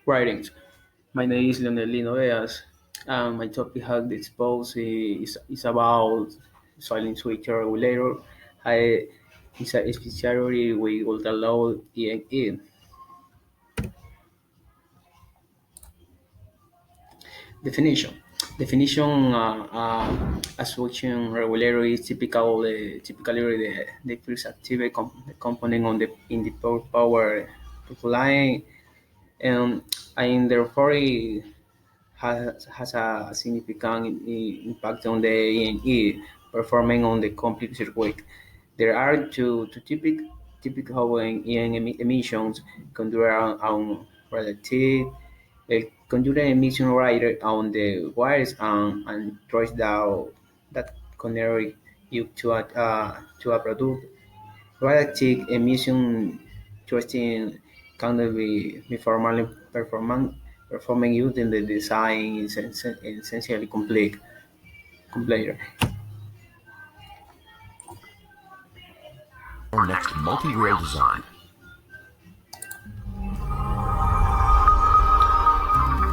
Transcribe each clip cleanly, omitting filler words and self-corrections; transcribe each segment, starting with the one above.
Writings. My name is Leonelino Veas, and my topic has exposed is about silent switch regulator. I is a especially with ultra low EMI. Definition. Definition a switching regulator is typically the first active component on the in the power line and therefore has a significant impact on the EME performing on the complete circuit. There are two typical EME emissions conducted on relative conducted emission right on the wires and trace down that connect you to a product. Relative emission testing can be formally performing using the design is essentially complete. Our next multi-rail design.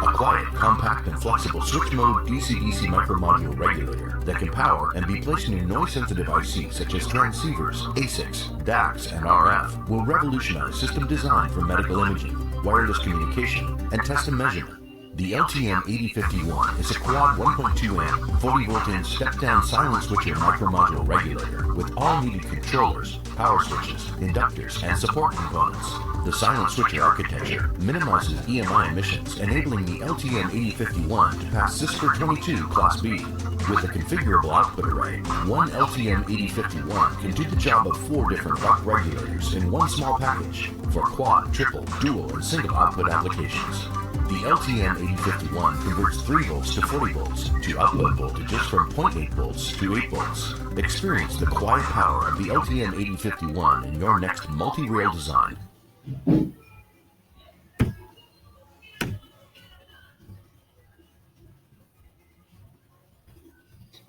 A quiet, compact, and flexible switch-mode DC-DC micromodule regulator that can power and be placed in a noise-sensitive IC such as transceivers, ASICs, DACs, and RF will revolutionize system design for medical imaging, wireless communication, and test and measurement. The LTM8051 is a quad 1.2 amp, 40 volt in step-down silent switcher micromodule regulator with all needed controllers, power switches, inductors, and support components. The silent switcher architecture minimizes EMI emissions, enabling the LTM8051 to pass CISPR 22 Class B. With a configurable output array, one LTM8051 can do the job of 4 different buck regulators in one small package for quad, triple, dual, and single output applications. The LTM8051 converts 3 volts to 40 volts to upload voltages from 0.8 volts to 8 volts. Experience the quiet power of the LTM8051 in your next multi-rail design.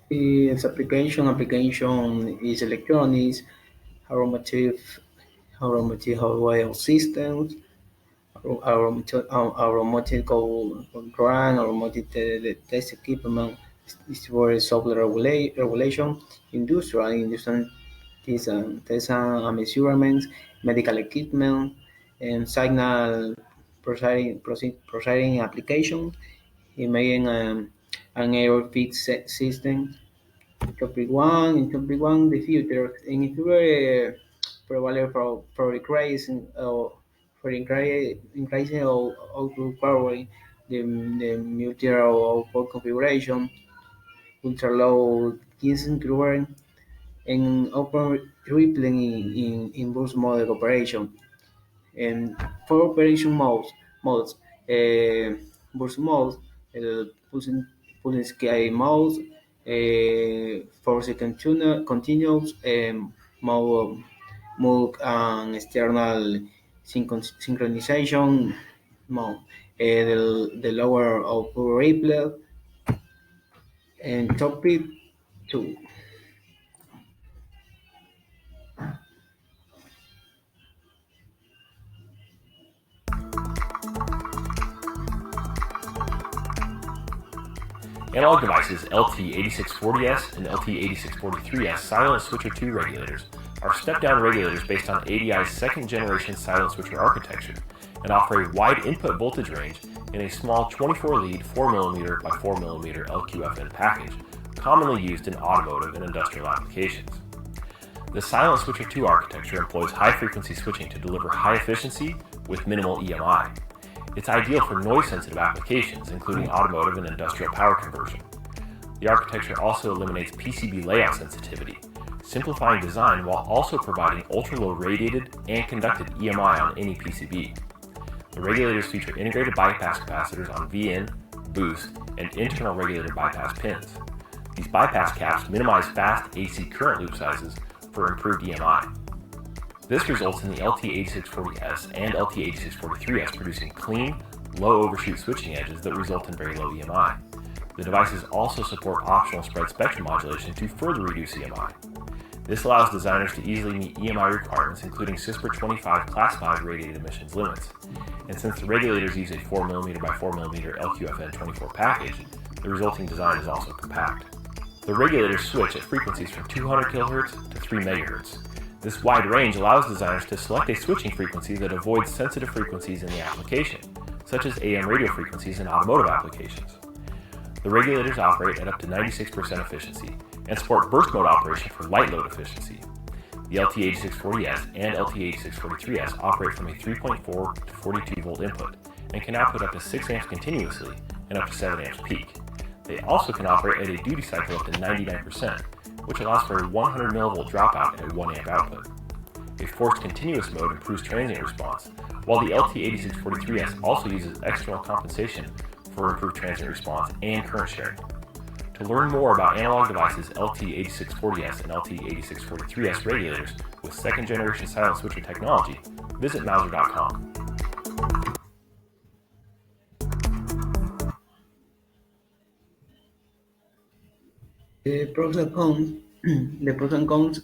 Its application is electronics, aromatic aromatic hardware systems, aeronautical ground, aromatic test equipment, distributed software regulation, industrial test and measurements, medical equipment, and signal processing application, imaging and air feed system. In topic one, the future. In future, probably for increasing or output power, the multi-row output configuration, ultra low Kingston current, and open rippling in bus model operation. And for operation modes, burst modes, pulling sky modes, force continuous, mode and external synchronization mode. The lower output replay and topic 2. Analog Devices LT8640S and LT8643S silent switcher 2 regulators are step-down regulators based on ADI's second-generation silent switcher architecture and offer a wide input voltage range in a small 24-lead 4mm by 4mm LQFN package, commonly used in automotive and industrial applications. The silent switcher 2 architecture employs high-frequency switching to deliver high efficiency with minimal EMI. It's ideal for noise-sensitive applications, including automotive and industrial power conversion. The architecture also eliminates PCB layout sensitivity, simplifying design while also providing ultra-low radiated and conducted EMI on any PCB. The regulators feature integrated bypass capacitors on VN, boost, and internal regulator bypass pins. These bypass caps minimize fast AC current loop sizes for improved EMI. This results in the LT8640S and LT8643S producing clean, low overshoot switching edges that result in very low EMI. The devices also support optional spread spectrum modulation to further reduce EMI. This allows designers to easily meet EMI requirements, including CISPR 25 Class 5 radiated emissions limits. And since the regulators use a 4mm by 4mm LQFN24 package, the resulting design is also compact. The regulators switch at frequencies from 200 kHz to 3 MHz. This wide range allows designers to select a switching frequency that avoids sensitive frequencies in the application, such as AM radio frequencies in automotive applications. The regulators operate at up to 96% efficiency and support burst mode operation for light load efficiency. The LT8640S and LT8643S operate from a 3.4 to 42 volt input and can output up to 6 amps continuously and up to 7 amps peak. They also can operate at a duty cycle up to 99%, which allows for a 100 millivolt dropout at a 1 amp output. A forced continuous mode improves transient response, while the LT8643S also uses external compensation for improved transient response and current sharing. To learn more about analog devices LT8640S and LT8643S regulators with second generation silent switcher technology, visit Mauser.com. The pros and cons. The pros and cons.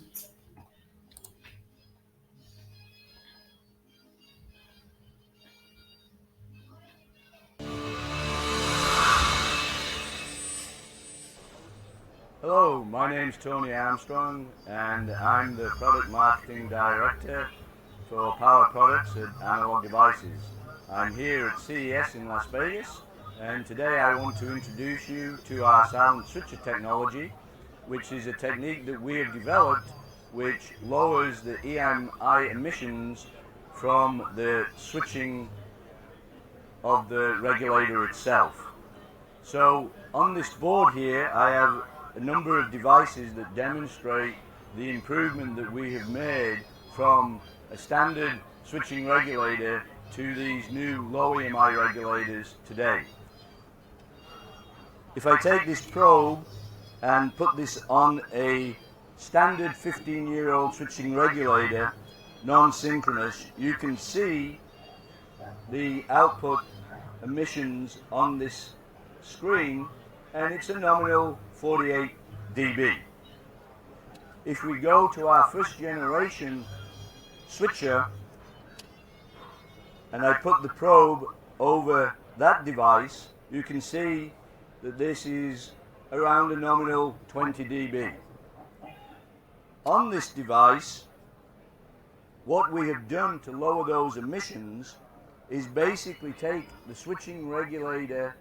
Hello, my name's Tony Armstrong and I'm the Product Marketing Director for Power Products at Analog Devices. I'm here at CES in Las Vegas and today I want to introduce you to our silent switcher technology, which is a technique that we have developed which lowers the EMI emissions from the switching of the regulator itself. So on this board here I have a number of devices that demonstrate the improvement that we have made from a standard switching regulator to these new low EMI regulators today. If I take this probe and put this on a standard 15-year-old switching regulator, non-synchronous, you can see the output emissions on this screen, and it's a nominal 48 dB. If we go to our first generation switcher and I put the probe over that device, you can see that this is around a nominal 20 dB. On this device, what we have done to lower those emissions is basically take the switching regulator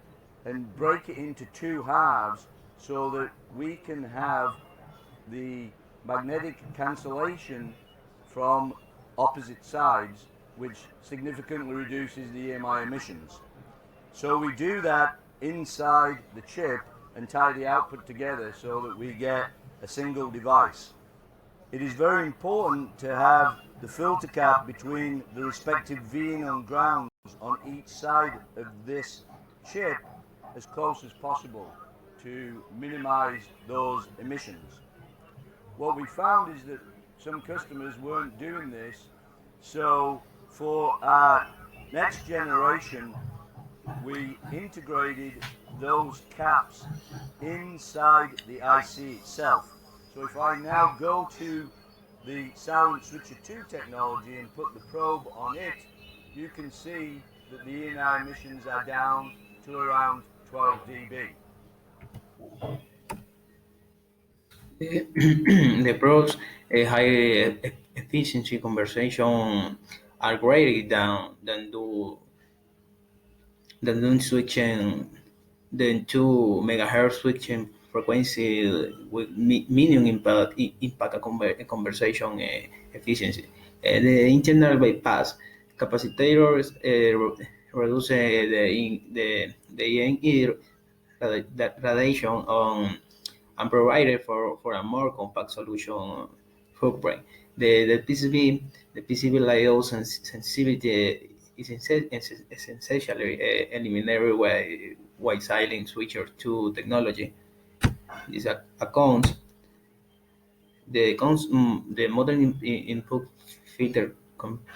and break it into two halves so that we can have the magnetic cancellation from opposite sides, which significantly reduces the EMI emissions. So we do that inside the chip and tie the output together so that we get a single device. It is very important to have the filter cap between the respective V-in and grounds on each side of this chip as close as possible to minimize those emissions. What we found is that some customers weren't doing this, so for our next generation we integrated those caps inside the IC itself. So if I now go to the Silent Switcher 2 technology and put the probe on it, you can see that the EMI emissions are down to around 12 dB. The pros, a high efficiency conversation are greater than doing switching the 2 megahertz switching frequency with minimum impact a conversation efficiency. The internal bypass capacitors reduce the EMI radiation on and provided for a more compact solution footprint. The PCB layout sensitivity is essentially eliminated by silent switcher 2 technology. This accounts the modern input filter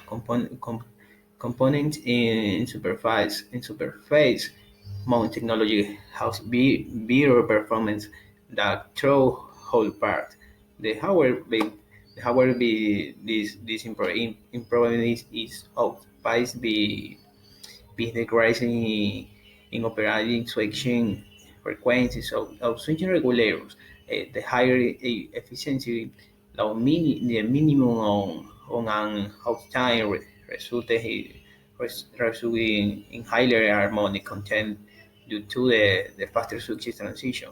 component in superface mount technology has better performance than through hole part. The however this improvement is outpaced by the rise in operating switching frequencies of switching regulators. The higher efficiency, the minimum on an uptime result in higher harmonic content due to the faster switching transition.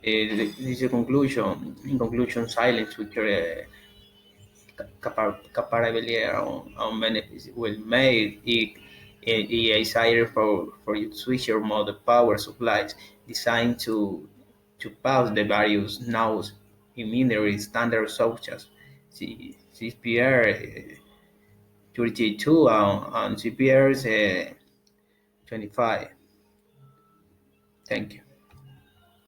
This is a conclusion. In conclusion, silence with your capability on benefits will make it easier for you to switch your mode power supplies designed to pass the various nodes in binary standards such as CPR 32 and CPR 25. Thank you.